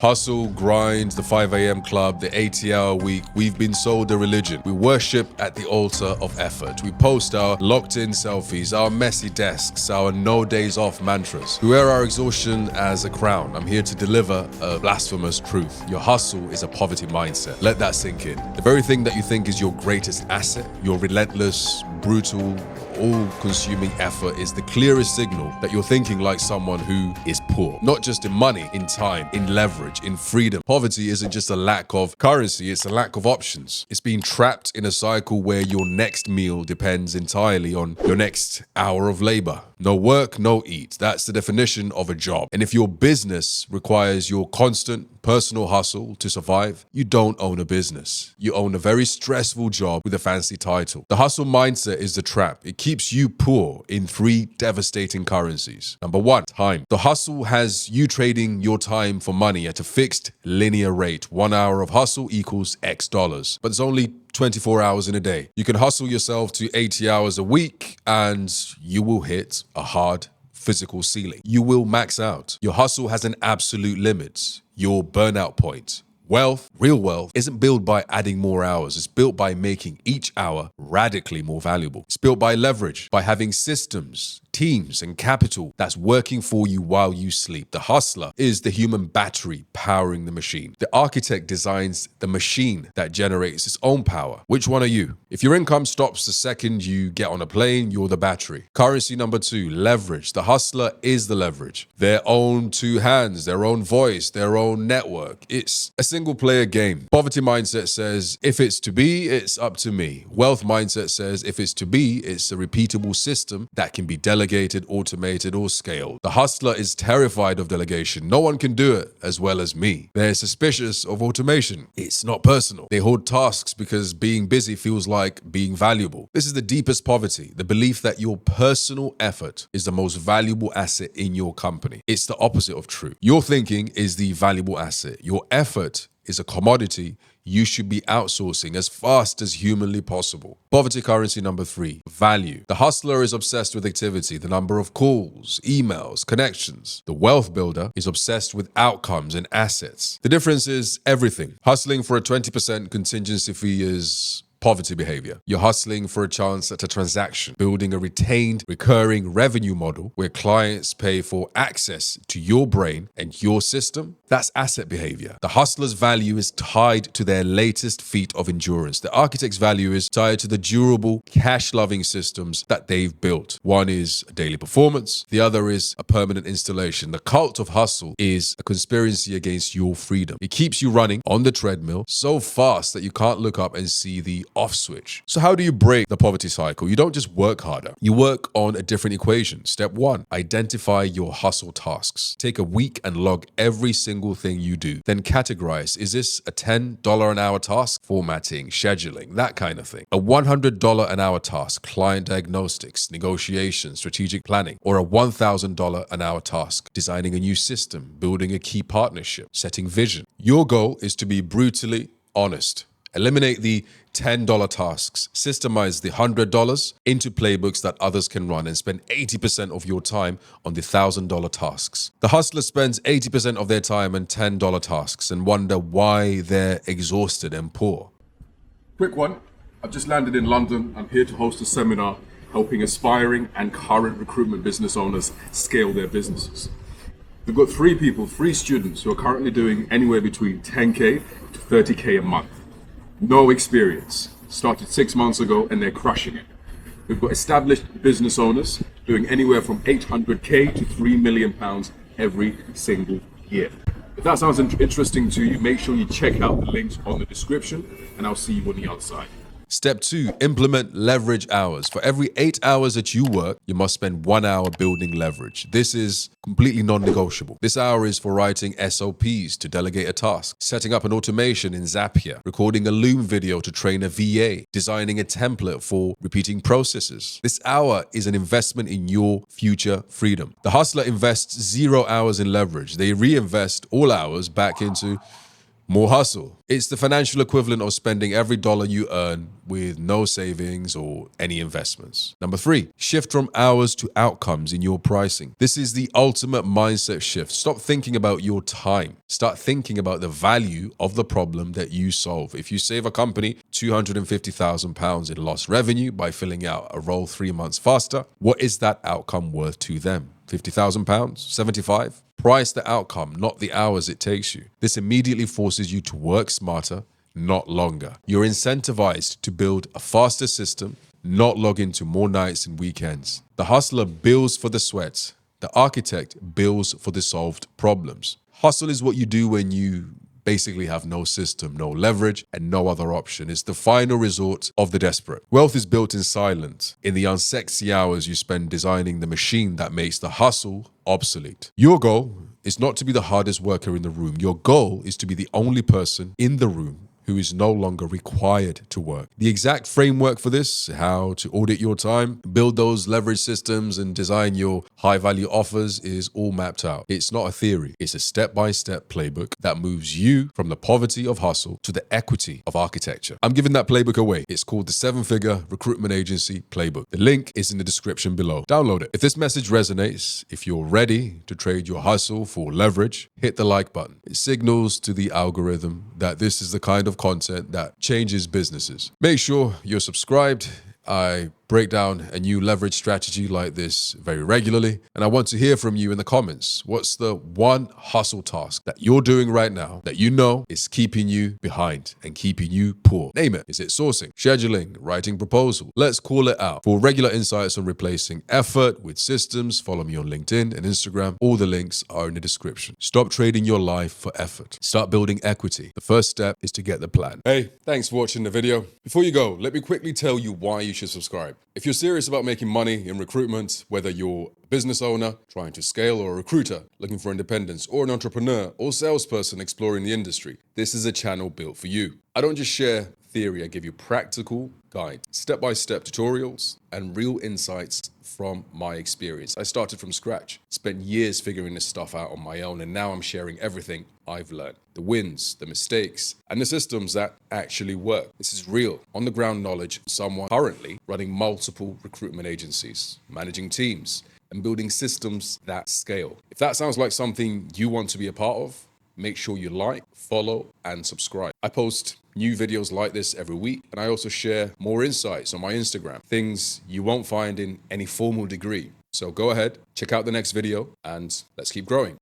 Hustle, grind, the 5 a.m. club, the 80-hour week. We've been sold a religion. We worship at the altar of effort. We post our locked-in selfies, our messy desks, our no days off mantras. We wear our exhaustion as a crown. I'm here to deliver a blasphemous truth. Your hustle is a poverty mindset. Let that sink in. The very thing that you think is your greatest asset, your relentless, brutal, all-consuming effort is the clearest signal that you're thinking like someone who is poor. Not just in money, in time, in leverage, in freedom. Poverty isn't just a lack of currency, it's a lack of options. It's being trapped in a cycle where your next meal depends entirely on your next hour of labor. No work, no eat. That's the definition of a job. And if your business requires your constant personal hustle to survive, you don't own a business. You own a very stressful job with a fancy title. The hustle mindset is the trap. It keeps you poor in 3 devastating currencies. Number 1, time. The hustle has you trading your time for money at a fixed linear rate. 1 hour of hustle equals X dollars. But it's only 24 hours in a day. You can hustle yourself to 80 hours a week and you will hit a hard physical ceiling. You will max out. Your hustle has an absolute limit, your burnout point. Wealth, real wealth, isn't built by adding more hours. It's built by making each hour radically more valuable. It's built by leverage, by having systems, teams, and capital that's working for you while you sleep. The hustler is the human battery powering the machine. The architect designs the machine that generates its own power. Which one are you? If your income stops the second you get on a plane, you're the battery. Currency number 2, leverage. The hustler is the leverage. Their own 2 hands, their own voice, their own network. It's a single player game. Poverty mindset says, if it's to be, it's up to me. Wealth mindset says, if it's to be, it's a repeatable system that can be delegated, automated, or scaled. The hustler is terrified of delegation. No one can do it as well as me. They're suspicious of automation. It's not personal. They hoard tasks because being busy feels like being valuable. This is the deepest poverty, the belief that your personal effort is the most valuable asset in your company. It's the opposite of true. Your thinking is the valuable asset. Your effort is a commodity you should be outsourcing as fast as humanly possible. Poverty currency number 3, value. The hustler is obsessed with activity, the number of calls, emails, connections. The wealth builder is obsessed with outcomes and assets. The difference is everything. Hustling for a 20% contingency fee is poverty behavior. You're hustling for a chance at a transaction, building a retained, recurring revenue model where clients pay for access to your brain and your system. That's asset behavior. The hustler's value is tied to their latest feat of endurance. The architect's value is tied to the durable, cash-loving systems that they've built. One is a daily performance, the other is a permanent installation. The cult of hustle is a conspiracy against your freedom. It keeps you running on the treadmill so fast that you can't look up and see the off switch. So how do you break the poverty cycle? You don't just work harder. You work on a different equation. Step 1, identify your hustle tasks. Take a week and log every single thing you do. Then categorize. Is this a $10 an hour task? Formatting, scheduling, that kind of thing. A $100 an hour task, client diagnostics, negotiations, strategic planning, or a $1,000 an hour task, designing a new system, building a key partnership, setting vision. Your goal is to be brutally honest. Eliminate the $10 tasks, systemize the $100 into playbooks that others can run, and spend 80% of your time on the $1,000 tasks. The hustler spends 80% of their time on $10 tasks and wonder why they're exhausted and poor. Quick one. I've just landed in London. I'm here to host a seminar helping aspiring and current recruitment business owners scale their businesses. We've got 3 students who are currently doing anywhere between 10K to 30K a month. No experience. Started 6 months ago and they're crushing it. We've got established business owners doing anywhere from 800K to £3 million every single year. If that sounds interesting to you, make sure you check out the links on the description and I'll see you on the other side. Step 2, implement leverage hours. For every 8 hours that you work, you must spend 1 hour building leverage. This is completely non-negotiable. This hour is for writing SOPs to delegate a task, setting up an automation in Zapier, recording a Loom video to train a VA, designing a template for repeating processes. This hour is an investment in your future freedom. The hustler invests 0 hours in leverage. They reinvest all hours back into more hustle. It's the financial equivalent of spending every dollar you earn with no savings or any investments. Number 3, shift from hours to outcomes in your pricing. This is the ultimate mindset shift. Stop thinking about your time. Start thinking about the value of the problem that you solve. If you save a company £250,000 in lost revenue by filling out a role 3 months faster, what is that outcome worth to them? £50,000? 75? Price the outcome, not the hours it takes you. This immediately forces you to work smarter, not longer. You're incentivized to build a faster system, not log into more nights and weekends. The hustler bills for the sweat. The architect bills for the solved problems. Hustle is what you do when you basically have no system, no leverage, and no other option. It's the final resort of the desperate. Wealth is built in silence, in the unsexy hours you spend designing the machine that makes the hustle obsolete. Your goal is not to be the hardest worker in the room. Your goal is to be the only person in the room who is no longer required to work. The exact framework for this, how to audit your time, build those leverage systems, and design your high-value offers is all mapped out. It's not a theory. It's a step-by-step playbook that moves you from the poverty of hustle to the equity of architecture. I'm giving that playbook away. It's called the 7-Figure Recruitment Agency Playbook. The link is in the description below. Download it. If this message resonates, if you're ready to trade your hustle for leverage, hit the like button. It signals to the algorithm that this is the kind of content that changes businesses. Make sure you're subscribed. I break down a new leverage strategy like this very regularly, and I want to hear from you in the comments. What's the one hustle task that you're doing right now that you know is keeping you behind and keeping you poor? Name it. Is it sourcing, scheduling, writing proposal? Let's call it out. For regular insights on replacing effort with systems, follow me on LinkedIn and Instagram. All the links are in the description. Stop trading your life for effort. Start building equity. The first step is to get the plan. Hey, thanks for watching the video. Before you go, let me quickly tell you why you should subscribe. If you're serious about making money in recruitment, whether you're a business owner trying to scale or a recruiter looking for independence or an entrepreneur or salesperson exploring the industry, this is a channel built for you. I don't just share theory, I give you practical guides, step-by-step tutorials, and real insights from my experience. I started from scratch, spent years figuring this stuff out on my own, and now I'm sharing everything I've learned. The wins, the mistakes, and the systems that actually work. This is real, on-the-ground knowledge of someone currently running multiple recruitment agencies, managing teams, and building systems that scale. If that sounds like something you want to be a part of, make sure you like, follow, and subscribe. I post new videos like this every week, and I also share more insights on my Instagram, things you won't find in any formal degree. So go ahead, check out the next video, and let's keep growing.